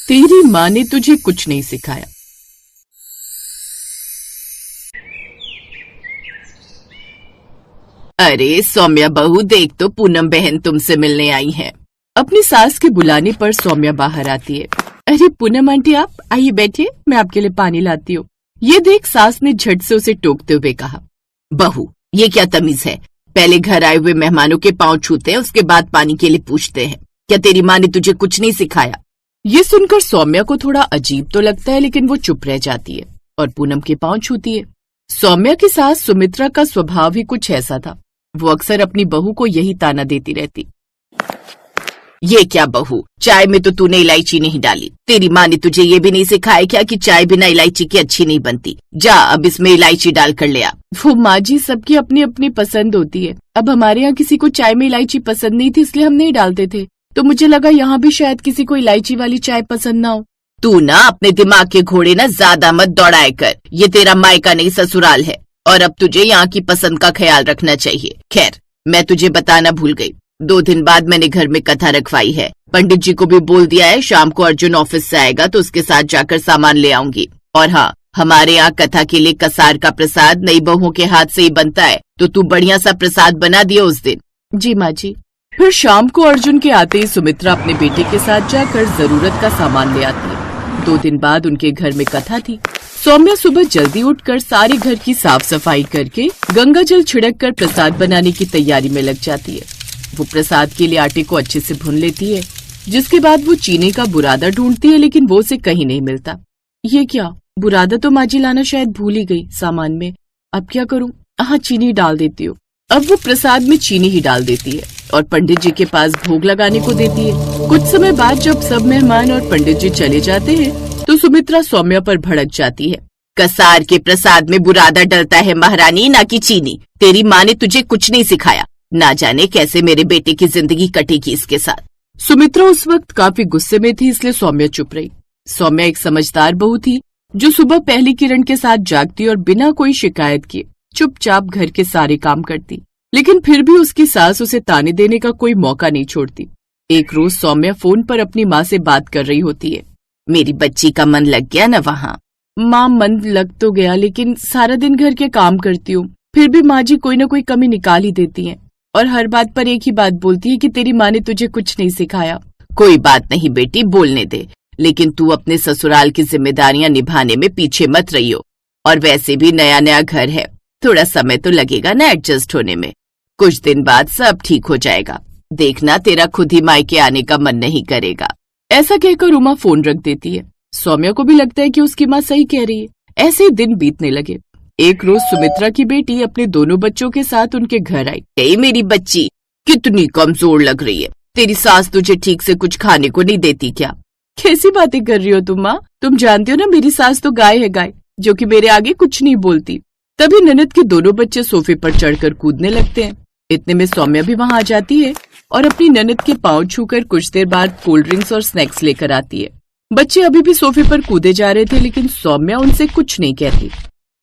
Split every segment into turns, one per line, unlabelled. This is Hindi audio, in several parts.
तेरी माँ ने तुझे कुछ नहीं सिखाया।
अरे सौम्या बहू, देख तो पूनम बहन तुमसे मिलने आई है।
अपनी सास के बुलाने पर सौम्या बाहर आती है। अरे पूनम आंटी, आप आइए बैठिए, मैं आपके लिए पानी लाती हूँ। ये देख सास ने झट से उसे टोकते हुए कहा।
बहू, ये क्या तमीज है? पहले घर आए हुए मेहमानों के पांव छूते हैं, उसके बाद पानी के लिए पूछते हैं। क्या तेरी माँ ने तुझे कुछ नहीं सिखाया?
ये सुनकर सौम्या को थोड़ा अजीब तो लगता है, लेकिन वो चुप रह जाती है और पूनम के पांव छूती है। सौम्या की सास सुमित्रा का स्वभाव ही कुछ ऐसा था। वो अक्सर अपनी बहू को यही ताना देती रहती।
ये क्या बहू, चाय में तो तूने इलायची नहीं डाली। तेरी माँ ने तुझे ये भी नहीं सिखाया क्या कि चाय बिना इलायची की अच्छी नहीं बनती? जा अब इसमें इलायची डाल कर ले आ।
वो माँ जी, सबकी अपनी अपनी पसंद होती है। अब हमारे यहाँ किसी को चाय में इलायची पसंद नहीं थी, इसलिए हम नहीं डालते थे। तो मुझे लगा यहाँ भी शायद किसी को इलायची वाली चाय पसंद ना हो।
तू ना अपने दिमाग के घोड़े ना ज्यादा मत दौड़ाए कर। ये तेरा मायका नहीं ससुराल है, और अब तुझे यहाँ की पसंद का ख्याल रखना चाहिए। खैर, मैं तुझे बताना भूल गई, 2 दिन बाद मैंने घर में कथा रखवाई है। पंडित जी को भी बोल दिया है, शाम को अर्जुन ऑफिस से आएगा तो उसके साथ जाकर सामान ले आऊंगी। और हाँ, हमारे यहाँ कथा के लिए कसार का प्रसाद नई बहुओं के हाथ से ही बनता है, तो तू बढ़िया सा प्रसाद बना दिया उस दिन।
जी माँ जी। फिर शाम को अर्जुन के आते ही सुमित्रा अपने बेटे के साथ जाकर जरूरत का सामान ले आती है। 2 दिन बाद उनके घर में कथा थी। सौम्या सुबह जल्दी उठकर सारे घर की साफ सफाई करके गंगा जल छिड़क कर प्रसाद बनाने की तैयारी में लग जाती है। वो प्रसाद के लिए आटे को अच्छे से भून लेती है, जिसके बाद वो चीनी का बुरादा ढूंढती है, लेकिन वो उसे कहीं नहीं मिलता। ये क्या, बुरादा तो माजी लाना शायद भूल ही गई सामान में। अब क्या करूं? हाँ, चीनी डाल देती हूँ। अब वो प्रसाद में चीनी ही डाल देती है और पंडित जी के पास भोग लगाने को देती है। कुछ समय बाद जब सब मेहमान और पंडित जी चले जाते हैं तो सुमित्रा सौम्या पर भड़क जाती है।
कसार के प्रसाद में बुरादा डलता है महारानी, ना कि चीनी। तेरी माँ ने तुझे कुछ नहीं सिखाया। ना जाने कैसे मेरे बेटे की जिंदगी कटेगी इसके साथ।
सुमित्रा उस वक्त काफी गुस्से में थी, इसलिए सौम्या चुप रही। सौम्या एक समझदार बहू थी जो सुबह पहली किरण के साथ जागती और बिना कोई शिकायत किए चुपचाप घर के सारे काम करती, लेकिन फिर भी उसकी सास उसे ताने देने का कोई मौका नहीं छोड़ती। एक रोज सौम्या फोन पर अपनी माँ से बात कर रही होती है।
मेरी बच्ची का मन लग गया न वहाँ?
माँ, मन लग तो गया, लेकिन सारा दिन घर के काम करती हूँ। फिर भी माँ जी कोई न कोई कमी निकाल ही देती हैं और हर बात पर एक ही बात बोलती है कि तेरी माँ ने तुझे कुछ नहीं सिखाया।
कोई बात नहीं बेटी, बोलने दे, लेकिन तू अपने ससुराल की जिम्मेदारियां निभाने में पीछे मत रही हो। और वैसे भी नया नया घर है, थोड़ा समय तो लगेगा ना एडजस्ट होने में। कुछ दिन बाद सब ठीक हो जाएगा। देखना, तेरा खुद ही मायके आने का मन नहीं करेगा।
ऐसा कहकर उमा फोन रख देती है। सौम्या को भी लगता है कि उसकी माँ सही कह रही है। ऐसे ही दिन बीतने लगे। एक रोज सुमित्रा की बेटी अपने दोनों बच्चों के साथ उनके घर आई।
मेरी बच्ची कितनी कमजोर लग रही है। तेरी सास तुझे ठीक से कुछ खाने को नहीं देती क्या?
कैसी बातें कर रही हो तुम माँ? तुम जानती हो ना, मेरी सास तो गाय है, गाय, जो कि मेरे आगे कुछ नहीं बोलती। तभी ननद के दोनों बच्चे सोफे पर चढ़कर कूदने लगते हैं। इतने में सौम्या भी वहाँ आ जाती है और अपनी ननद के पांव छूकर कुछ देर बाद कोल्ड ड्रिंक्स और स्नैक्स लेकर आती है। बच्चे अभी भी सोफे पर कूदे जा रहे थे, लेकिन सौम्या उनसे कुछ नहीं कहती।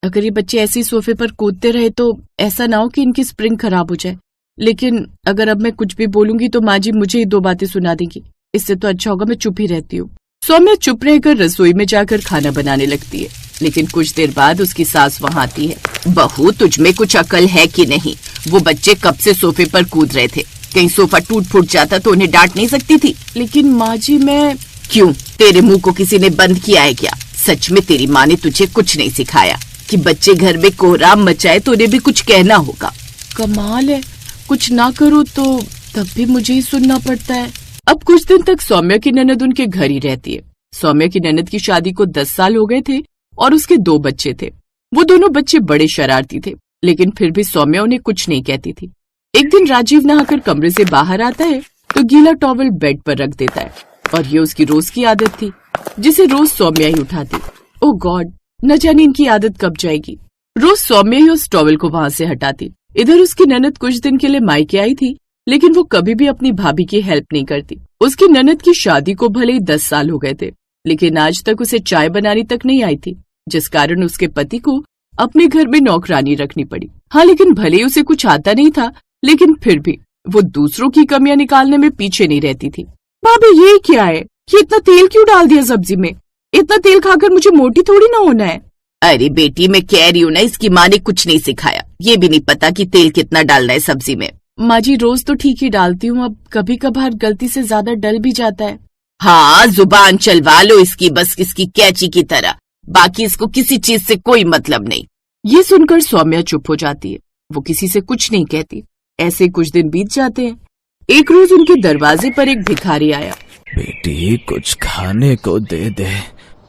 अगर ये बच्चे ऐसे ही सोफे पर कूदते रहे तो ऐसा ना हो कि इनकी स्प्रिंग खराब हो जाए। लेकिन अगर अब मैं कुछ भी बोलूंगी तो माँ जी मुझे ही 2 बातें सुना देंगी। इससे तो अच्छा होगा मैं चुप ही रहती हूँ। सौम्या चुप रहकर रसोई में जाकर खाना बनाने लगती है, लेकिन कुछ देर बाद उसकी सास वहाँ आती है।
बहू, तुझ में कुछ अकल है कि नहीं? वो बच्चे कब से सोफे पर कूद रहे थे, कहीं सोफा टूट फूट जाता तो उन्हें डांट नहीं सकती थी?
लेकिन माँ जी मैं...
क्यों, तेरे मुंह को किसी ने बंद किया है क्या? सच में तेरी माँ ने तुझे कुछ नहीं सिखाया कि बच्चे घर में कोहराम मचाए तो उन्हें भी कुछ कहना होगा।
कमाल है, कुछ ना करो तो तब भी मुझे ही सुनना पड़ता है। अब कुछ दिन तक सौम्या की ननद उनके घर ही रहती है। सौम्या की ननद की शादी को 10 साल हो गए थे और उसके 2 बच्चे थे। वो दोनों बच्चे बड़े शरारती थे, लेकिन फिर भी सौम्या उन्हें कुछ नहीं कहती थी। एक दिन राजीव नहाकर कमरे से बाहर आता है तो गीला टॉवल बेड पर रख देता है, और ये उसकी रोज की आदत थी, जिसे रोज सौम्या ही उठाती। ओह गॉड, न जाने इनकी आदत कब जाएगी। रोज सौम्या ही उस टॉवल को वहाँ से हटाती। इधर उसकी ननद कुछ दिन के लिए मायके आई थी, लेकिन वो कभी भी अपनी भाभी की हेल्प नहीं करती। उसकी ननद की शादी को भले ही 10 साल हो गए थे, लेकिन आज तक उसे चाय बनानी तक नहीं आई थी, जिस कारण उसके पति को अपने घर में नौकरानी रखनी पड़ी। हाँ, लेकिन भले ही उसे कुछ आता नहीं था, लेकिन फिर भी वो दूसरों की कमियां निकालने में पीछे नहीं रहती थी। भाभी ये क्या है, ये इतना तेल क्यों डाल दिया सब्जी में? इतना तेल खाकर मुझे मोटी थोड़ी ना होना है।
अरे बेटी, मैं कह रही हूँ ना, इसकी माँ ने कुछ नहीं सिखाया, ये भी नहीं पता कि तेल कितना डालना है सब्जी में।
माँ जी रोज तो ठीक ही डालती हूँ, अब कभी कभार गलती से ज्यादा डल भी जाता है।
हाँ, जुबान चलवा लो इसकी, बस इसकी कैची की तरह, बाकी इसको किसी चीज से कोई मतलब नहीं।
ये सुनकर सौम्या चुप हो जाती है। वो किसी से कुछ नहीं कहती। ऐसे कुछ दिन बीत जाते हैं। एक रोज उनके दरवाजे पर एक भिखारी आया।
बेटी, कुछ खाने को दे दे,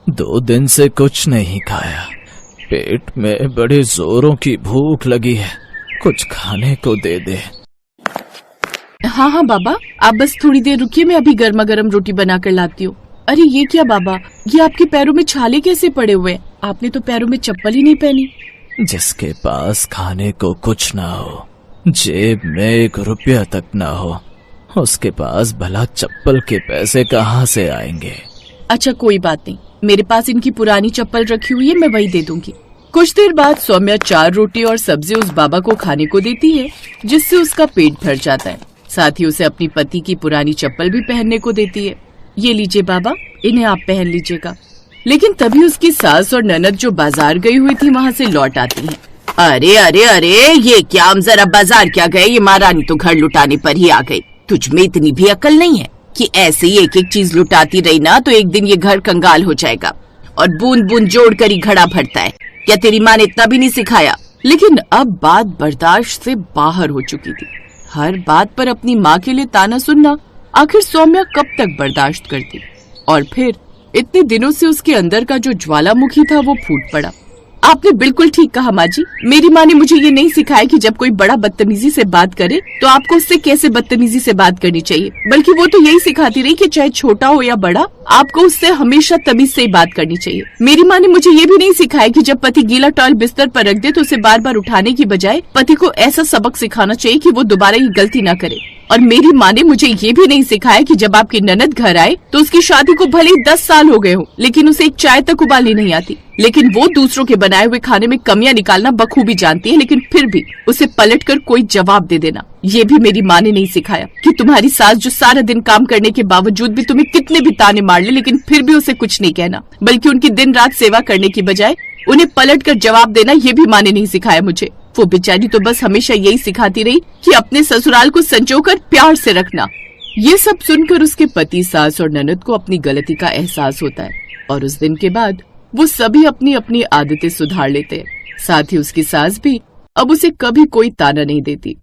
2 दिन से कुछ नहीं खाया, पेट में बड़े जोरों की भूख लगी है, कुछ खाने को दे दे।
हाँ हाँ बाबा, आप बस थोड़ी देर रुकिए, मैं अभी गर्मा गर्म रोटी बना कर लाती हूँ। अरे ये क्या बाबा, ये आपके पैरों में छाले कैसे पड़े हुए हैं? आपने तो पैरों में चप्पल ही नहीं पहनी।
जिसके पास खाने को कुछ ना हो, जेब में 1 रुपया तक ना हो, उसके पास भला चप्पल के पैसे कहाँ से आएंगे?
अच्छा कोई बात नहीं, मेरे पास इनकी पुरानी चप्पल रखी हुई है, मैं वही दे दूंगी। कुछ देर बाद सौम्या 4 रोटी और सब्जी उस बाबा को खाने को देती है, जिससे उसका पेट भर जाता है। साथ ही उसे अपनी पति की पुरानी चप्पल भी पहनने को देती है। ये लीजिए बाबा, इन्हें आप पहन लीजिएगा। लेकिन तभी उसकी सास और ननद जो बाजार गई हुई थी वहाँ से लौट आती हैं।
अरे अरे अरे, ये क्या, हम जरा बाजार क्या गए, ये महारानी तो घर लुटाने पर ही आ गई। तुझ में इतनी भी अकल नहीं है कि ऐसे ही एक एक चीज लुटाती रही ना तो एक दिन ये घर कंगाल हो जाएगा, और बूंद बूंद जोड़ कर ही घड़ा भरता है। क्या तेरी माँ ने इतना भी नहीं सिखाया?
लेकिन अब बात बर्दाश्त से बाहर हो चुकी थी। हर बात पर अपनी माँ के लिए ताना सुनना आखिर सौम्या कब तक बर्दाश्त करती? और फिर इतने दिनों से उसके अंदर का जो ज्वालामुखी था वो फूट पड़ा। आपने बिल्कुल ठीक कहा माँ जी, मेरी माँ ने मुझे ये नहीं सिखाया कि जब कोई बड़ा बदतमीजी से बात करे तो आपको उससे कैसे बदतमीजी से बात करनी चाहिए, बल्कि वो तो यही सिखाती रही कि चाहे छोटा हो या बड़ा, आपको उससे हमेशा तमीज से ही बात करनी चाहिए। मेरी माँ ने मुझे ये भी नहीं सिखाया कि जब पति गीला टॉवल बिस्तर पर रख दे तो उसे बार बार उठाने की बजाय पति को ऐसा सबक सिखाना चाहिए कि वो दोबारा ये गलती न करे। और मेरी माँ ने मुझे ये भी नहीं सिखाया कि जब आपकी ननद घर आए तो उसकी शादी को भले ही 10 साल हो गए हो, लेकिन उसे एक चाय तक उबालनी नहीं आती, लेकिन वो दूसरों के बनाए हुए खाने में कमियां निकालना बखूबी जानती है, लेकिन फिर भी उसे पलटकर कोई जवाब दे देना ये भी मेरी माँ ने नहीं सिखाया। कि तुम्हारी सास जो सारा दिन काम करने के बावजूद भी तुम्हें कितने भी ताने मार ले, लेकिन फिर भी उसे कुछ नहीं कहना, बल्कि उनकी दिन रात सेवा करने की बजाय उन्हें पलटकर जवाब देना, ये भी माँ ने नहीं सिखाया मुझे। वो बेचारी तो बस हमेशा यही सिखाती रही कि अपने ससुराल को संजोकर प्यार से रखना। ये सब सुनकर उसके पति, सास और ननद को अपनी गलती का एहसास होता है, और उस दिन के बाद वो सभी अपनी अपनी आदतें सुधार लेते हैं। साथ ही उसकी सास भी अब उसे कभी कोई ताना नहीं देती।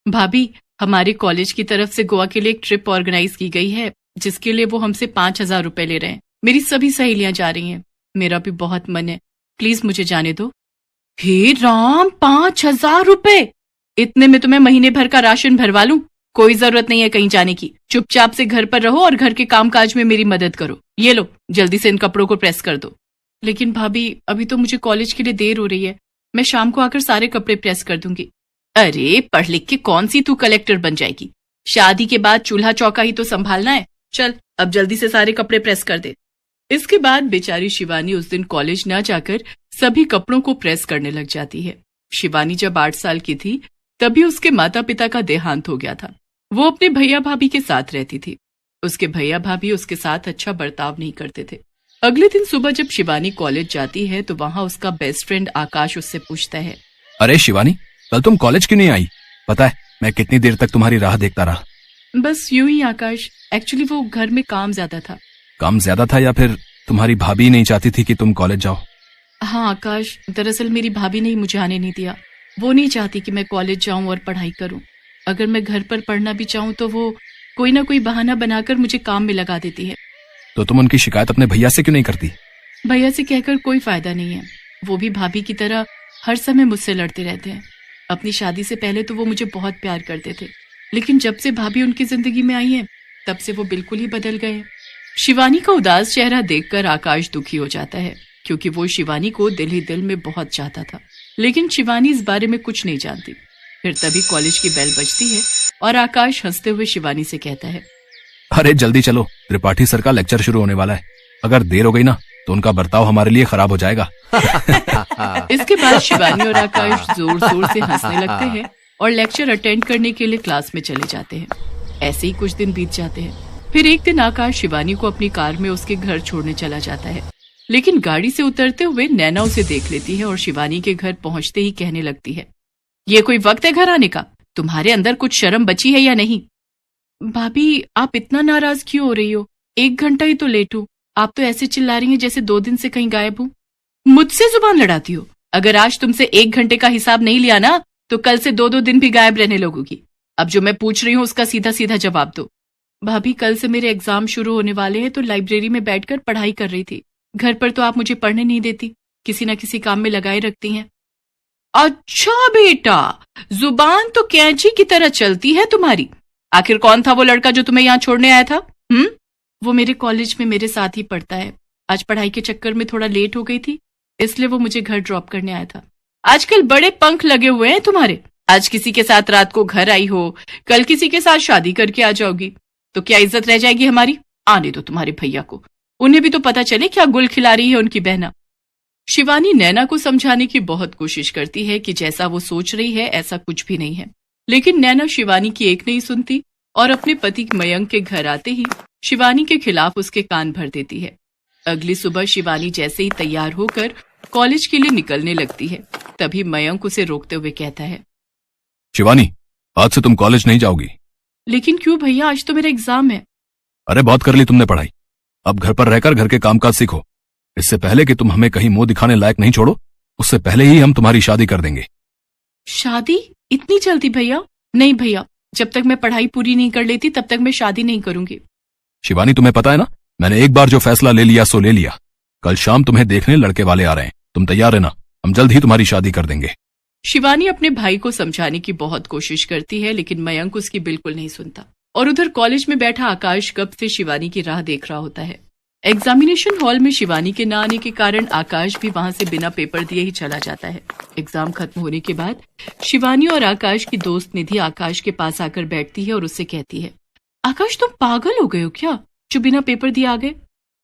भाभी, हमारे कॉलेज की तरफ से गोवा के लिए एक ट्रिप ऑर्गेनाइज की गई है, जिसके लिए वो हमसे 5,000 रुपए ले रहे हैं। मेरी सभी सहेलियां जा रही हैं, मेरा भी बहुत मन है, प्लीज मुझे जाने दो। हे राम, 5,000 रुपए! इतने में तो मैं महीने भर का राशन भरवा लूं। कोई जरूरत नहीं है कहीं जाने की, चुपचाप से घर पर रहो और घर के कामकाज में मेरी मदद करो। ये लो, जल्दी से इन कपड़ों को प्रेस कर दो। लेकिन भाभी, अभी तो मुझे कॉलेज के लिए देर हो रही है, मैं शाम को आकर सारे कपड़े प्रेस कर दूंगी। अरे, पढ़ लिख के कौन सी तू कलेक्टर बन जाएगी? शादी के बाद चूल्हा चौका ही तो संभालना है। चल, अब जल्दी से सारे कपड़े प्रेस कर दे। इसके बाद बेचारी शिवानी उस दिन कॉलेज न जाकर सभी कपड़ों को प्रेस करने लग जाती है। शिवानी जब 8 साल की थी तभी उसके माता पिता का देहांत हो गया था। वो अपने भैया भाभी के साथ रहती थी। उसके भैया भाभी उसके साथ अच्छा बर्ताव नहीं करते थे। अगले दिन सुबह जब शिवानी कॉलेज जाती है तो वहाँ उसका बेस्ट फ्रेंड आकाश उससे पूछता है,
अरे शिवानी, कल तुम कॉलेज क्यों नहीं आई? पता है मैं कितनी देर तक तुम्हारी राह देखता रहा।
बस यूं ही आकाश, एक्चुअली वो घर में काम ज्यादा था।
काम ज्यादा था या फिर तुम्हारी भाभी नहीं चाहती थी कि तुम कॉलेज जाओ?
हाँ आकाश, दरअसल मेरी भाभी ने मुझे आने नहीं दिया। वो नहीं चाहती कि मैं कॉलेज जाऊं और पढ़ाई करूं। अगर मैं घर पर पढ़ना भी चाहूं तो वो कोई ना कोई बहाना बनाकर मुझे काम में लगा देती है।
तो तुम उनकी शिकायत अपने भैया से क्यों नहीं करती?
भैया से कहकर कोई फायदा नहीं है, वो भी भाभी की तरह हर समय मुझसे लड़ते रहते हैं। अपनी शादी से पहले तो वो मुझे बहुत प्यार करते थे, लेकिन जब से भाभी उनकी जिंदगी में आई है तब से वो बिल्कुल ही बदल गए। शिवानी का उदास चेहरा देखकर आकाश दुखी हो जाता है, क्योंकि वो शिवानी को दिल ही दिल में बहुत चाहता था, लेकिन शिवानी इस बारे में कुछ नहीं जानती। फिर तभी कॉलेज की बेल बजती है और आकाश हंसते हुए शिवानी से कहता है,
अरे जल्दी चलो, त्रिपाठी सर का लेक्चर शुरू होने वाला है। अगर देर हो गई ना तो उनका बर्ताव हमारे लिए खराब हो जाएगा।
इसके बाद शिवानी और आकाश जोर जोर से हंसने लगते हैं और लेक्चर अटेंड करने के लिए क्लास में चले जाते हैं। ऐसे ही कुछ दिन बीत जाते हैं। फिर एक दिन आकाश शिवानी को अपनी कार में उसके घर छोड़ने चला जाता है, लेकिन गाड़ी से उतरते हुए नैना उसे देख लेती है और शिवानी के घर पहुंचते ही कहने लगती है, ये कोई वक्त है घर आने का? तुम्हारे अंदर कुछ शर्म बची है या नहीं? भाभी, आप इतना नाराज क्यों हो रही हो? 1 घंटा ही तो लेट हूँ। आप तो ऐसे चिल्ला रही हैं जैसे 2 दिन से कहीं गायब हूँ। मुझसे जुबान लड़ाती हो? अगर आज तुमसे 1 घंटे का हिसाब नहीं लिया ना, तो कल से 2-2 दिन भी गायब रहने लगोगी। अब जो मैं पूछ रही हूँ उसका सीधा सीधा जवाब दो। भाभी, कल से मेरे एग्जाम शुरू होने वाले हैं, तो लाइब्रेरी में बैठकर पढ़ाई कर रही थी। घर पर तो आप मुझे पढ़ने नहीं देती, किसी न किसी काम में लगाए रखती हैं। अच्छा बेटा, जुबान तो कैंची की तरह चलती है तुम्हारी। आखिर कौन था वो लड़का जो तुम्हें यहाँ छोड़ने आया था? वो मेरे कॉलेज में मेरे साथ ही पढ़ता है। आज पढ़ाई के चक्कर में थोड़ा लेट हो गई थी, इसलिए वो मुझे घर ड्रॉप करने आया था। आजकल बड़े पंख लगे हुए हैं तुम्हारे। आज किसी के साथ रात को घर आई हो, कल किसी के साथ शादी करके आ जाओगी, तो क्या इज्जत रह जाएगी हमारी? आने दो तुम्हारे भैया को, उन्हें भी तो पता चले क्या गुल खिला रही है उनकी बहना। शिवानी नैना को समझाने की बहुत कोशिश करती है कि जैसा वो सोच रही है ऐसा कुछ भी नहीं है, लेकिन नैना शिवानी की एक नहीं सुनती और अपने पति मयंक के घर आते ही शिवानी के खिलाफ उसके कान भर देती है। अगली सुबह शिवानी जैसे ही तैयार होकर कॉलेज के लिए निकलने लगती है, तभी मयंक उसे रोकते हुए कहता है,
शिवानी, आज से तुम कॉलेज नहीं जाओगी।
लेकिन क्यों भैया, आज तो मेरा एग्जाम है।
अरे बहुत कर ली तुमने पढ़ाई, अब घर पर रहकर घर के कामकाज सीखो। इससे पहले कि तुम हमें कहीं मुंह दिखाने लायक नहीं छोड़ो, उससे पहले ही हम तुम्हारी शादी कर देंगे।
शादी? इतनी जल्दी भैया? नहीं भैया, जब तक मैं पढ़ाई पूरी नहीं कर लेती तब तक मैं शादी नहीं करूंगी।
शिवानी, तुम्हें पता है ना, मैंने एक बार जो फैसला ले लिया सो ले लिया। कल शाम तुम्हें देखने लड़के वाले आ रहे हैं, तुम तैयार रहना, हम जल्द ही तुम्हारी शादी कर देंगे।
शिवानी अपने भाई को समझाने की बहुत कोशिश करती है, लेकिन मयंक उसकी बिल्कुल नहीं सुनता। और उधर कॉलेज में बैठा आकाश कब से शिवानी की राह देख रहा होता है। एग्जामिनेशन हॉल में शिवानी के न आने के कारण आकाश भी वहां से बिना पेपर दिए ही चला जाता है। एग्जाम खत्म होने के बाद शिवानी और आकाश की दोस्त निधि आकाश के पास आकर बैठती है और उससे कहती है, आकाश तुम पागल हो गए हो क्या, जो बिना पेपर दिए आ गए?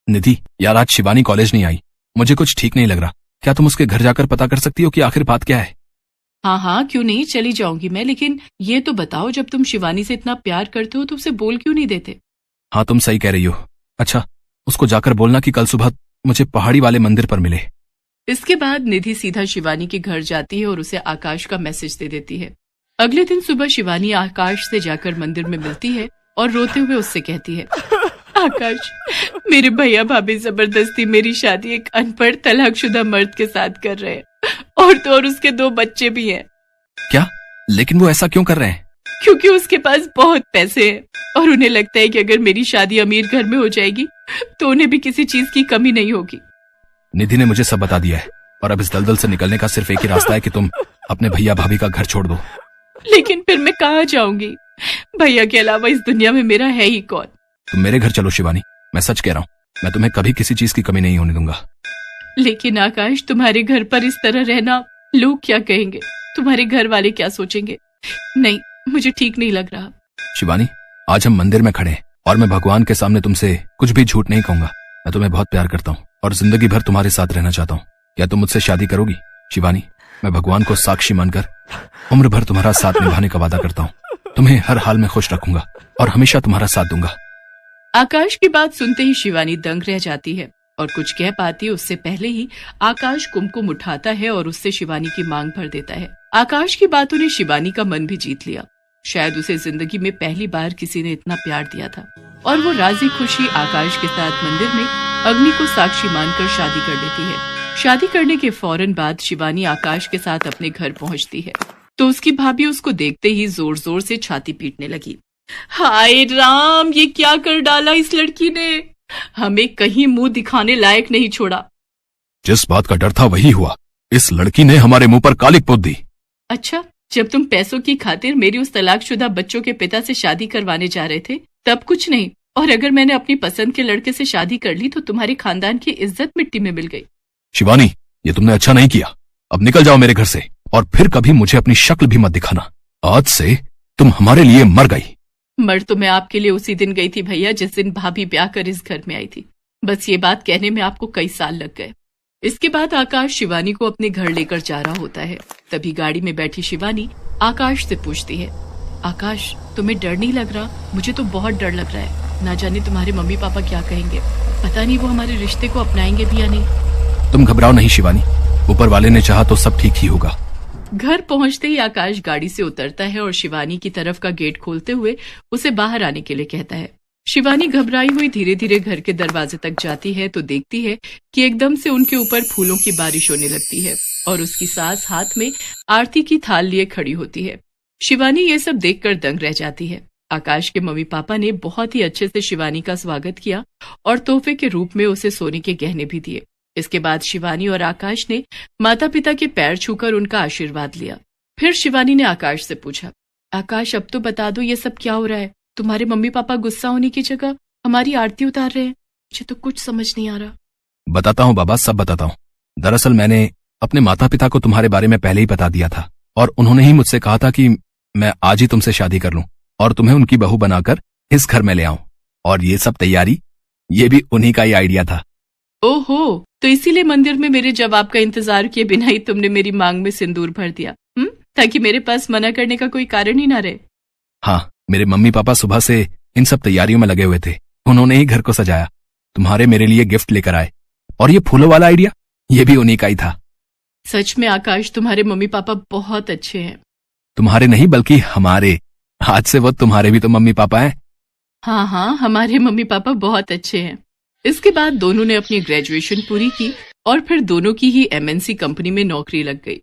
निधि यार, आज शिवानी कॉलेज नहीं आई, मुझे कुछ ठीक नहीं लग रहा। क्या तुम उसके घर जाकर पता कर सकती हो कि आखिर बात क्या है?
हाँ, क्यों नहीं, चली जाऊंगी मैं, लेकिन ये तो बताओ, जब तुम शिवानी से इतना प्यार करते हो तो उसे बोल क्यों नहीं देते?
हाँ, तुम सही कह रही हो। अच्छा, उसको जाकर बोलना कि कल सुबह मुझे पहाड़ी वाले मंदिर पर मिले।
इसके बाद निधि सीधा शिवानी के घर जाती है और उसे आकाश का मैसेज दे देती है। अगले दिन सुबह शिवानी आकाश से जाकर मंदिर में मिलती है और रोते हुए उससे कहती है, आकाश, मेरे भैया भाभी जबरदस्ती मेरी शादी एक अनपढ़ तलाकशुदा मर्द के साथ कर रहे हैं, और तो और उसके 2 बच्चे भी हैं।
क्या? लेकिन वो ऐसा क्यों कर रहे हैं?
क्योंकि उसके पास बहुत पैसे हैं और उन्हें लगता है कि अगर मेरी शादी अमीर घर में हो जाएगी तो उन्हें भी किसी चीज की कमी नहीं होगी।
निधि ने मुझे सब बता दिया है और अब इस दलदल से निकलने का सिर्फ एक ही रास्ता है कि तुम अपने भैया भाभी का घर छोड़ दो।
लेकिन फिर मैं कहाँ जाऊंगी? भैया के अलावा इस दुनिया में मेरा है ही कौन?
तुम मेरे घर चलो शिवानी, मैं सच कह रहा हूँ, मैं तुम्हें कभी किसी चीज की कमी नहीं होने दूंगा।
लेकिन आकाश, तुम्हारे घर पर इस तरह रहना, लोग क्या कहेंगे? तुम्हारे घर वाले क्या सोचेंगे? नहीं, मुझे ठीक नहीं लग रहा।
शिवानी, आज हम मंदिर में खड़े हैं और मैं भगवान के सामने तुमसे कुछ भी झूठ नहीं कहूंगा। मैं तुम्हें बहुत प्यार करता हूँ और जिंदगी भर तुम्हारे साथ रहना चाहता हूँ। क्या तुम मुझसे शादी करोगी? शिवानी, मैं भगवान को साक्षी मानकर उम्र भर तुम्हारा साथ निभाने का वादा करता हूँ। तुम्हें हर हाल में खुश रखूंगा और हमेशा तुम्हारा साथ दूंगा।
आकाश की बात सुनते ही शिवानी दंग रह जाती है और कुछ कह पाती उससे पहले ही आकाश कुमकुम उठाता है और उससे शिवानी की मांग भर देता है। आकाश की बातों ने शिवानी का मन भी जीत लिया। शायद उसे जिंदगी में पहली बार किसी ने इतना प्यार दिया था और वो राजी खुशी आकाश के साथ मंदिर में अग्नि को साक्षी मानकर शादी कर लेती है। शादी करने के फौरन बाद शिवानी आकाश के साथ अपने घर पहुंचती है तो उसकी भाभी उसको देखते ही जोर जोर से छाती पीटने लगी। हाय राम, ये क्या कर डाला इस लड़की ने, हमें कहीं मुंह दिखाने लायक नहीं छोड़ा।
जिस बात का डर था वही हुआ, इस लड़की ने हमारे मुंह पर कालिक पोत दी।
अच्छा, जब तुम पैसों की खातिर मेरी उस तलाकशुदा बच्चों के पिता से शादी करवाने जा रहे थे तब कुछ नहीं, और अगर मैंने अपनी पसंद के लड़के से शादी कर ली तो तुम्हारे खानदान की इज्जत मिट्टी में मिल गई।
शिवानी, ये तुमने अच्छा नहीं किया, अब निकल जाओ मेरे घर से और फिर कभी मुझे अपनी शक्ल भी मत दिखाना। आज से तुम हमारे लिए मर गई।
मर तो मैं आपके लिए उसी दिन गई थी भैया जिस दिन भाभी ब्याह कर इस घर में आई थी। बस ये बात कहने में आपको कई साल लग गए। इसके बाद आकाश शिवानी को अपने घर लेकर जा रहा होता है। तभी गाड़ी में बैठी शिवानी आकाश से पूछती है, आकाश तुम्हें डर नहीं लग रहा? मुझे तो बहुत डर लग रहा है। ना जाने तुम्हारे मम्मी पापा क्या कहेंगे, पता नहीं वो हमारे रिश्ते को अपनाएंगे भी या नहीं।
तुम घबराओ नहीं शिवानी, ऊपर वाले ने चाहा तो सब ठीक ही होगा।
घर पहुंचते ही आकाश गाड़ी से उतरता है और शिवानी की तरफ का गेट खोलते हुए उसे बाहर आने के लिए कहता है। शिवानी घबराई हुई धीरे धीरे घर के दरवाजे तक जाती है तो देखती है कि एकदम से उनके ऊपर फूलों की बारिश होने लगती है और उसकी सास हाथ में आरती की थाल लिए खड़ी होती है। शिवानी ये सब देखकर दंग रह जाती है। आकाश के मम्मी पापा ने बहुत ही अच्छे से शिवानी का स्वागत किया और तोहफे के रूप में उसे सोने के गहने भी दिए। इसके बाद शिवानी और आकाश ने माता पिता के पैर छूकर उनका आशीर्वाद लिया। फिर शिवानी ने आकाश से पूछा, आकाश अब तो बता दो ये सब क्या हो रहा है? तुम्हारे मम्मी पापा गुस्सा होने की जगह हमारी आरती उतार रहे हैं। मुझे तो कुछ समझ नहीं आ रहा।
बताता हूँ बाबा, सब बताता हूँ। दरअसल मैंने अपने माता पिता को तुम्हारे बारे में पहले ही बता दिया था और उन्होंने ही मुझसे कहा था कि मैं आज ही तुमसे शादी कर लूं और तुम्हें उनकी बहू बनाकर इस घर में ले आऊं। और ये सब तैयारी, ये भी उन्हीं का ही आइडिया था।
ओहो, तो इसीलिए मंदिर में मेरे जवाब का इंतजार किए बिना ही तुमने मेरी मांग में सिंदूर भर दिया, ताकि मेरे पास मना करने का कोई कारण ही ना रहे।
हाँ, मेरे मम्मी पापा सुबह से इन सब तैयारियों में लगे हुए थे। उन्होंने ही घर को सजाया, तुम्हारे मेरे लिए गिफ्ट लेकर आए और ये फूलों वाला आइडिया, ये भी उन्हीं का ही था।
सच में आकाश, तुम्हारे मम्मी पापा बहुत अच्छे हैं।
तुम्हारे नहीं बल्कि हमारे। आज से वो तुम्हारे भी तो मम्मी पापा हैं।
हाँ, हमारे मम्मी पापा बहुत अच्छे हैं। इसके बाद दोनों ने अपनी ग्रेजुएशन पूरी की और फिर दोनों की ही MNC कंपनी में नौकरी लग गई।